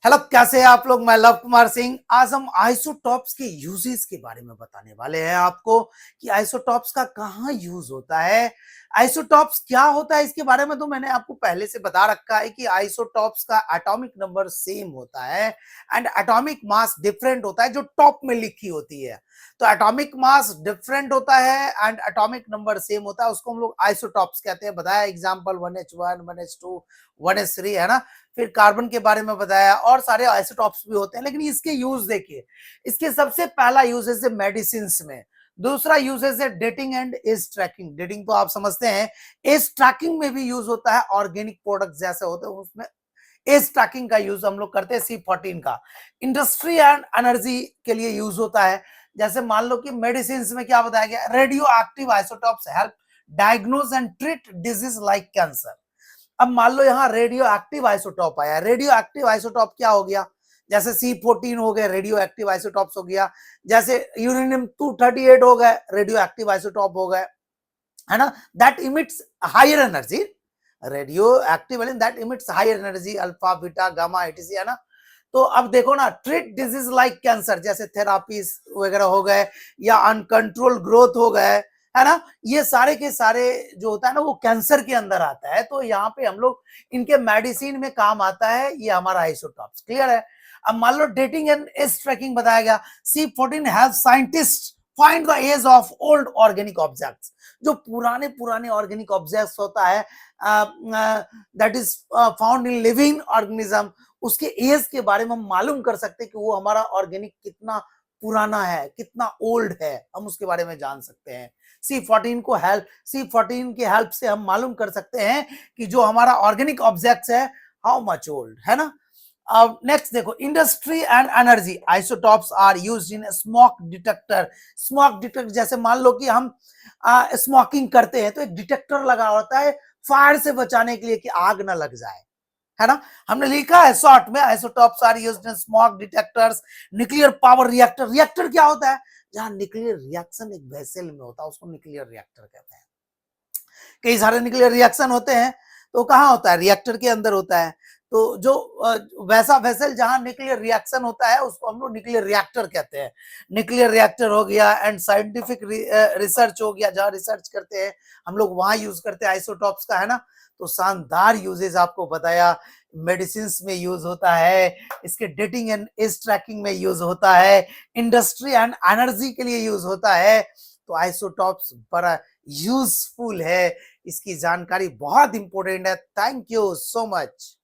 Hello, कैसे हैं आप लोग। मैं लव कुमार सिंह। आज हम आइसोटॉप्स के यूजेस के बारे में बताने वाले हैं आपको कि आइसोटॉप्स का कहाँ यूज होता है। आइसोटॉप्स क्या होता है इसके बारे में तो मैंने आपको पहले से बता रखा है कि आइसोटॉप्स का एटॉमिक नंबर सेम होता है एंड एटॉमिक मास डिफरेंट होता है, जो टॉप में लिखी होती है। तो एटॉमिक मास डिफरेंट होता है एंड एटॉमिक नंबर सेम होता है, उसको हम लोग आइसोटॉप्स कहते हैं। बताया एग्जाम्पल 1h1, 1h2, 1h3, है ना। फिर कार्बन के बारे में बताया और सारे आइसोटॉप्स भी होते हैं, लेकिन इसके यूज देखिए। इसके सबसे पहला यूजेस है मेडिसिन में। दूसरा यूजेस है dating and age tracking. Dating तो आप समझते हैं, एज ट्रैकिंग में भी यूज होता है। ऑर्गेनिक प्रोडक्ट जैसे होते हैं उसमें एज ट्रैकिंग का यूज हम लोग करते हैं। C14 का इंडस्ट्री एंड एनर्जी के लिए यूज होता है। जैसे मान लो कि मेडिसिन में क्या बताया गया, radio active isotopes help diagnose and treat disease like cancer. अब मान लो यहाँ रेडियो एक्टिव आइसोटॉप आया। रेडियो एक्टिव आइसोटॉप क्या हो गया, जैसे C14 हो गए, रेडियो एक्टिव आइसोटॉप्स हो गया। जैसे यूरेनियम 238 हो गए, रेडियो एक्टिव आइसोटॉप हो गए, है ना। That emits higher energy, radio active that emits higher energy, alpha beta gamma etc, है ना। तो अब देखो ना, ट्रीट डिजीज लाइक कैंसर, जैसे थेरापीज वगैरह हो गए या अनकंट्रोल ग्रोथ हो गए, है ना। ये सारे के सारे जो होता है ना वो कैंसर के अंदर आता है। तो यहाँ पे हम लोग इनके मेडिसिन में काम आता है ये हमारा आइसोटॉप्स। क्लियर है। अब मान लो डेटिंग एंड एज ट्रैकिंग बताया गया। C14 help scientist find the age of old organic objects. जो पुराने पुराने ऑर्गेनिक ऑब्जेक्ट्स होता है that is found in living organism, उसके एज के बारे में हम मालूम कर सकते हैं कि वो हमारा ऑर्गेनिक कितना पुराना है, कितना ओल्ड है, हम उसके बारे में जान सकते हैं। C14 की हेल्प से हम मालूम कर सकते हैं कि जो हमारा ऑर्गेनिक ऑब्जेक्ट्स है हाउ मच ओल्ड, है ना। अब नेक्स्ट देखो, industry and energy isotopes are used in smoke detector. Smoke detector, जैसे मान लो कि हम स्मोकिंग करते हैं तो एक डिटेक्टर लगा होता है फायर से बचाने के लिए कि आग ना लग जाए, है ना। हमने लिखा है शॉर्ट में, isotopes are used in smoke detectors, nuclear power reactor. Reactor क्या होता है, जहां न्यूक्लियर रिएक्शन एक वेसल में होता है उसको न्यूक्लियर रिएक्टर कहते हैं। कई सारे न्यूक्लियर रिएक्शन होते हैं तो कहाँ होता है, रिएक्टर के अंदर होता है। तो जो वैसा वेसल जहां न्यूक्लियर रिएक्शन होता है उसको हम लोग न्यूक्लियर रिएक्टर कहते हैं। न्यूक्लियर रिएक्टर हो गया एंड साइंटिफिक रिसर्च हो गया, जहां रिसर्च करते हैं हम लोग वहां यूज करते हैं आइसोटॉप्स का, है ना। तो शानदार यूजेज आपको बताया। मेडिसिन में यूज होता है, इसके डेटिंग एंड एज ट्रैकिंग में यूज होता है, इंडस्ट्री एंड एनर्जी के लिए यूज होता है। तो आइसोटॉप्स बड़ा यूजफुल है, इसकी जानकारी बहुत इंपॉर्टेंट है। Thank you so much.